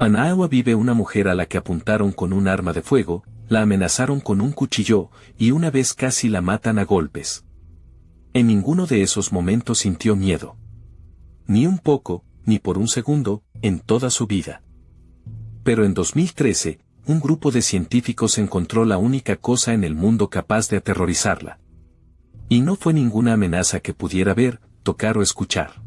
En Iowa vive una mujer a la que apuntaron con un arma de fuego, la amenazaron con un cuchillo, y una vez casi la matan a golpes. En ninguno de esos momentos sintió miedo. Ni un poco, ni por un segundo, en toda su vida. Pero en 2013, un grupo de científicos encontró la única cosa en el mundo capaz de aterrorizarla. Y no fue ninguna amenaza que pudiera ver, tocar o escuchar.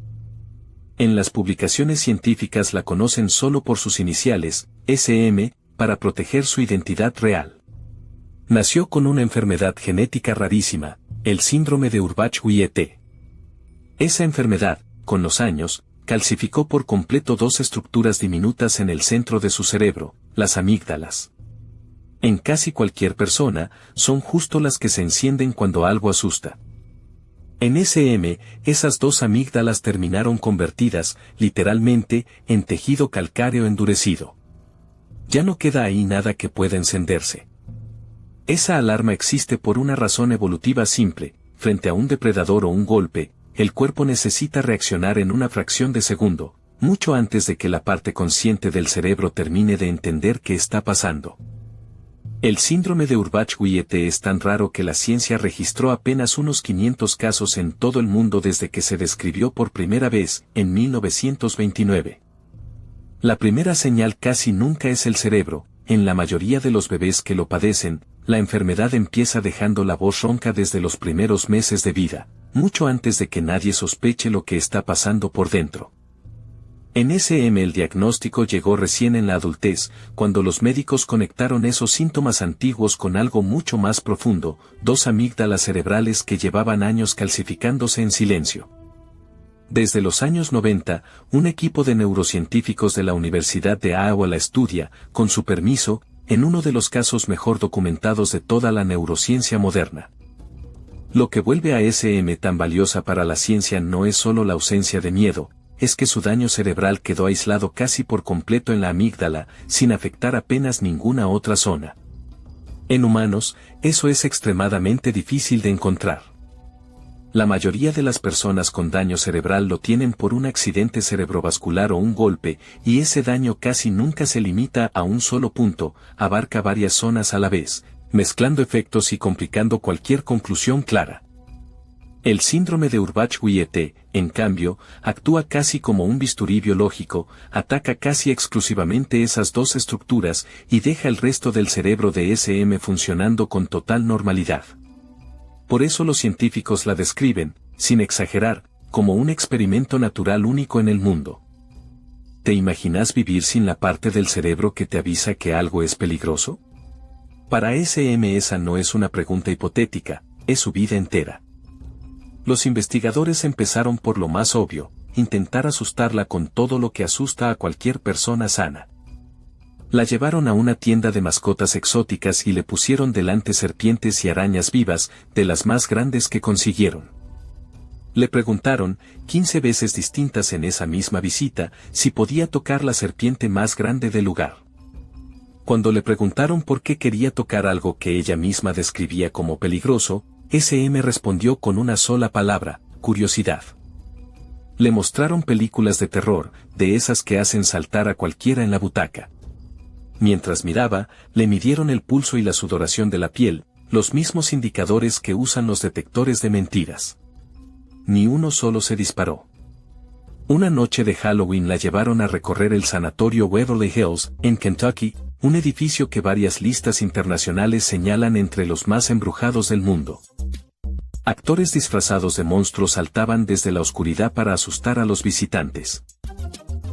En las publicaciones científicas la conocen solo por sus iniciales, SM, para proteger su identidad real. Nació con una enfermedad genética rarísima, el síndrome de Urbach-Wiete. Esa enfermedad, con los años, calcificó por completo dos estructuras diminutas en el centro de su cerebro, las amígdalas. En casi cualquier persona, son justo las que se encienden cuando algo asusta. En SM, esas dos amígdalas terminaron convertidas, literalmente, en tejido calcáreo endurecido. Ya no queda ahí nada que pueda encenderse. Esa alarma existe por una razón evolutiva simple: frente a un depredador o un golpe, el cuerpo necesita reaccionar en una fracción de segundo, mucho antes de que la parte consciente del cerebro termine de entender qué está pasando. El síndrome de Urbach-Wiete es tan raro que la ciencia registró apenas unos 500 casos en todo el mundo desde que se describió por primera vez, en 1929. La primera señal casi nunca es el cerebro. En la mayoría de los bebés que lo padecen, la enfermedad empieza dejando la voz ronca desde los primeros meses de vida, mucho antes de que nadie sospeche lo que está pasando por dentro. En SM el diagnóstico llegó recién en la adultez, cuando los médicos conectaron esos síntomas antiguos con algo mucho más profundo: dos amígdalas cerebrales que llevaban años calcificándose en silencio. Desde los años 90, un equipo de neurocientíficos de la Universidad de Iowa la estudia, con su permiso, en uno de los casos mejor documentados de toda la neurociencia moderna. Lo que vuelve a SM tan valiosa para la ciencia no es solo la ausencia de miedo, es que su daño cerebral quedó aislado casi por completo en la amígdala, sin afectar apenas ninguna otra zona. En humanos, eso es extremadamente difícil de encontrar. La mayoría de las personas con daño cerebral lo tienen por un accidente cerebrovascular o un golpe, y ese daño casi nunca se limita a un solo punto, abarca varias zonas a la vez, mezclando efectos y complicando cualquier conclusión clara. El síndrome de Urbach-Wiete, en cambio, actúa casi como un bisturí biológico, ataca casi exclusivamente esas dos estructuras y deja el resto del cerebro de SM funcionando con total normalidad. Por eso los científicos la describen, sin exagerar, como un experimento natural único en el mundo. ¿Te imaginas vivir sin la parte del cerebro que te avisa que algo es peligroso? Para SM esa no es una pregunta hipotética, es su vida entera. Los investigadores empezaron por lo más obvio: intentar asustarla con todo lo que asusta a cualquier persona sana. La llevaron a una tienda de mascotas exóticas y le pusieron delante serpientes y arañas vivas, de las más grandes que consiguieron. Le preguntaron, 15 veces distintas en esa misma visita, si podía tocar la serpiente más grande del lugar. Cuando le preguntaron por qué quería tocar algo que ella misma describía como peligroso, SM respondió con una sola palabra: curiosidad. Le mostraron películas de terror, de esas que hacen saltar a cualquiera en la butaca. Mientras miraba, le midieron el pulso y la sudoración de la piel, los mismos indicadores que usan los detectores de mentiras. Ni uno solo se disparó. Una noche de Halloween la llevaron a recorrer el sanatorio Waverly Hills, en Kentucky, un edificio que varias listas internacionales señalan entre los más embrujados del mundo. Actores disfrazados de monstruos saltaban desde la oscuridad para asustar a los visitantes.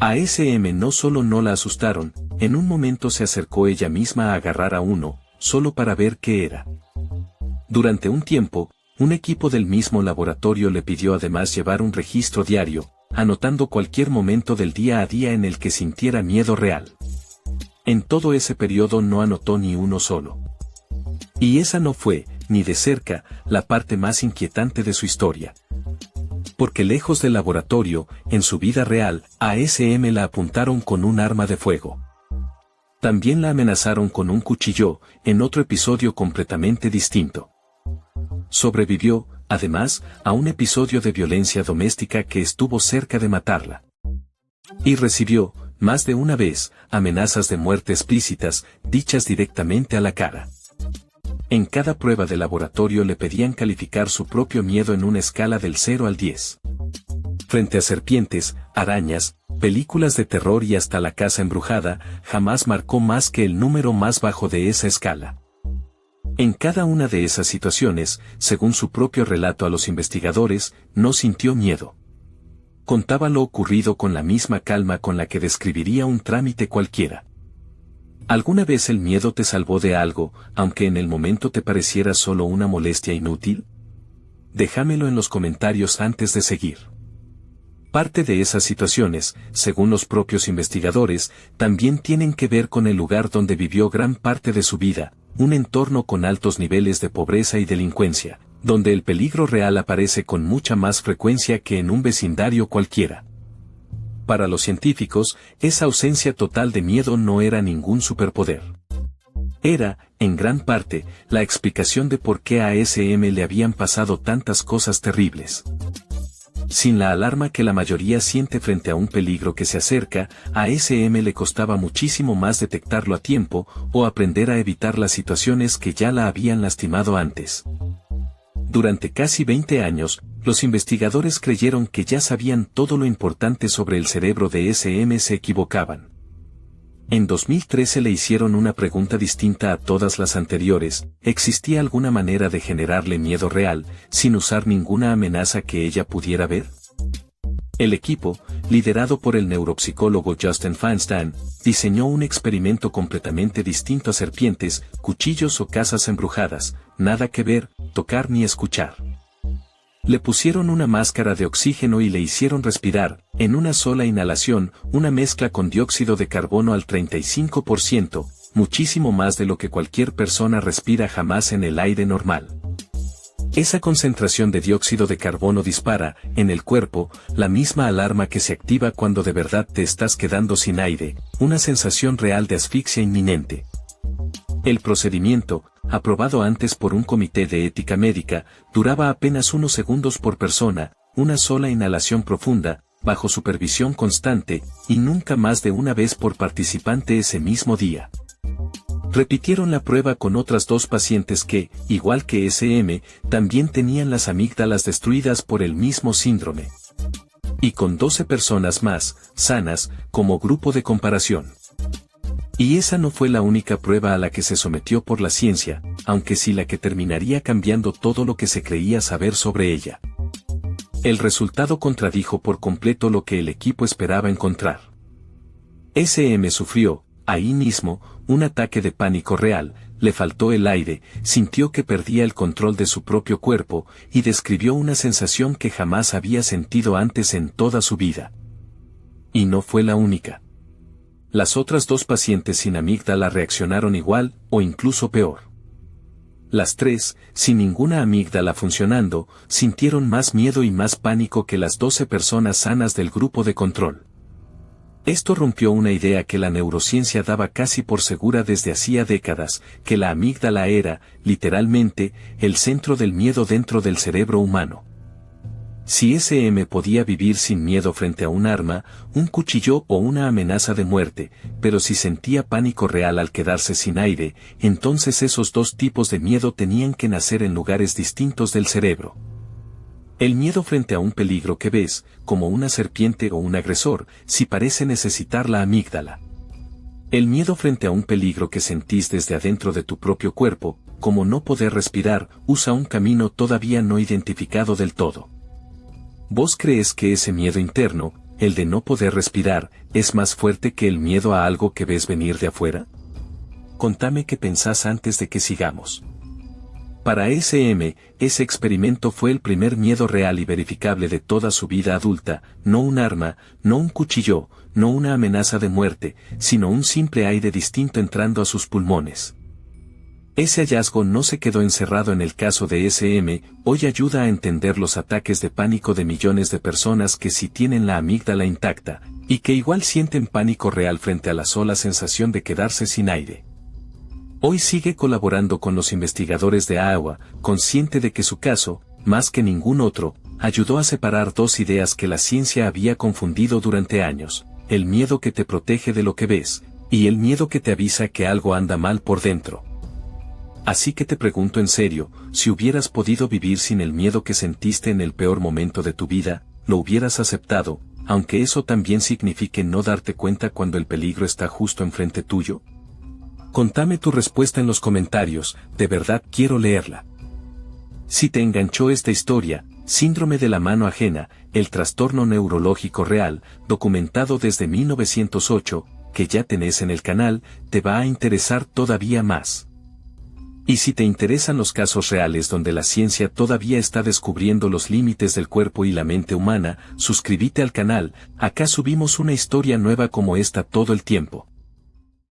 A SM no solo no la asustaron, en un momento se acercó ella misma a agarrar a uno, solo para ver qué era. Durante un tiempo, un equipo del mismo laboratorio le pidió además llevar un registro diario, anotando cualquier momento del día a día en el que sintiera miedo real. En todo ese periodo no anotó ni uno solo. Y esa no fue, ni de cerca, la parte más inquietante de su historia. Porque lejos del laboratorio, en su vida real, a SM la apuntaron con un arma de fuego. También la amenazaron con un cuchillo, en otro episodio completamente distinto. Sobrevivió, además, a un episodio de violencia doméstica que estuvo cerca de matarla. Y recibió, más de una vez, amenazas de muerte explícitas, dichas directamente a la cara. En cada prueba de laboratorio le pedían calificar su propio miedo en una escala del 0 al 10. Frente a serpientes, arañas, películas de terror y hasta la casa embrujada, jamás marcó más que el número más bajo de esa escala. En cada una de esas situaciones, según su propio relato a los investigadores, no sintió miedo. Contaba lo ocurrido con la misma calma con la que describiría un trámite cualquiera. ¿Alguna vez el miedo te salvó de algo, aunque en el momento te pareciera solo una molestia inútil? Déjamelo en los comentarios antes de seguir. Parte de esas situaciones, según los propios investigadores, también tienen que ver con el lugar donde vivió gran parte de su vida, un entorno con altos niveles de pobreza y delincuencia, donde el peligro real aparece con mucha más frecuencia que en un vecindario cualquiera. Para los científicos, esa ausencia total de miedo no era ningún superpoder. Era, en gran parte, la explicación de por qué a SM le habían pasado tantas cosas terribles. Sin la alarma que la mayoría siente frente a un peligro que se acerca, a SM le costaba muchísimo más detectarlo a tiempo o aprender a evitar las situaciones que ya la habían lastimado antes. Durante casi 20 años, los investigadores creyeron que ya sabían todo lo importante sobre el cerebro de SM. Se equivocaban. En 2013 le hicieron una pregunta distinta a todas las anteriores: ¿existía alguna manera de generarle miedo real, sin usar ninguna amenaza que ella pudiera ver? El equipo, liderado por el neuropsicólogo Justin Feinstein, diseñó un experimento completamente distinto a serpientes, cuchillos o casas embrujadas, nada que ver, tocar ni escuchar. Le pusieron una máscara de oxígeno y le hicieron respirar, en una sola inhalación, una mezcla con dióxido de carbono al 35%, muchísimo más de lo que cualquier persona respira jamás en el aire normal. Esa concentración de dióxido de carbono dispara, en el cuerpo, la misma alarma que se activa cuando de verdad te estás quedando sin aire, una sensación real de asfixia inminente. El procedimiento, aprobado antes por un comité de ética médica, duraba apenas unos segundos por persona, una sola inhalación profunda, bajo supervisión constante, y nunca más de una vez por participante ese mismo día. Repitieron la prueba con otras 2 pacientes que, igual que SM, también tenían las amígdalas destruidas por el mismo síndrome. Y con 12 personas más, sanas, como grupo de comparación. Y esa no fue la única prueba a la que se sometió por la ciencia, aunque sí la que terminaría cambiando todo lo que se creía saber sobre ella. El resultado contradijo por completo lo que el equipo esperaba encontrar. SM sufrió, ahí mismo, un ataque de pánico real, le faltó el aire, sintió que perdía el control de su propio cuerpo, y describió una sensación que jamás había sentido antes en toda su vida. Y no fue la única. Las otras 2 pacientes sin amígdala reaccionaron igual, o incluso peor. Las 3, sin ninguna amígdala funcionando, sintieron más miedo y más pánico que las 12 personas sanas del grupo de control. Esto rompió una idea que la neurociencia daba casi por segura desde hacía décadas, que la amígdala era, literalmente, el centro del miedo dentro del cerebro humano. Si SM podía vivir sin miedo frente a un arma, un cuchillo o una amenaza de muerte, pero si sentía pánico real al quedarse sin aire, entonces esos 2 tipos de miedo tenían que nacer en lugares distintos del cerebro. El miedo frente a un peligro que ves, como una serpiente o un agresor, sí parece necesitar la amígdala. El miedo frente a un peligro que sentís desde adentro de tu propio cuerpo, como no poder respirar, usa un camino todavía no identificado del todo. ¿Vos crees que ese miedo interno, el de no poder respirar, es más fuerte que el miedo a algo que ves venir de afuera? Contame qué pensás antes de que sigamos. Para SM, ese experimento fue el primer miedo real y verificable de toda su vida adulta, no un arma, no un cuchillo, no una amenaza de muerte, sino un simple aire distinto entrando a sus pulmones. Ese hallazgo no se quedó encerrado en el caso de SM, hoy ayuda a entender los ataques de pánico de millones de personas que sí tienen la amígdala intacta, y que igual sienten pánico real frente a la sola sensación de quedarse sin aire. Hoy sigue colaborando con los investigadores de Iowa, consciente de que su caso, más que ningún otro, ayudó a separar 2 ideas que la ciencia había confundido durante años: el miedo que te protege de lo que ves, y el miedo que te avisa que algo anda mal por dentro. Así que te pregunto en serio, si hubieras podido vivir sin el miedo que sentiste en el peor momento de tu vida, ¿lo hubieras aceptado, aunque eso también signifique no darte cuenta cuando el peligro está justo enfrente tuyo? Contame tu respuesta en los comentarios, de verdad quiero leerla. Si te enganchó esta historia, Síndrome de la mano ajena, el trastorno neurológico real, documentado desde 1908, que ya tenés en el canal, te va a interesar todavía más. Y si te interesan los casos reales donde la ciencia todavía está descubriendo los límites del cuerpo y la mente humana, suscríbete al canal, acá subimos una historia nueva como esta todo el tiempo.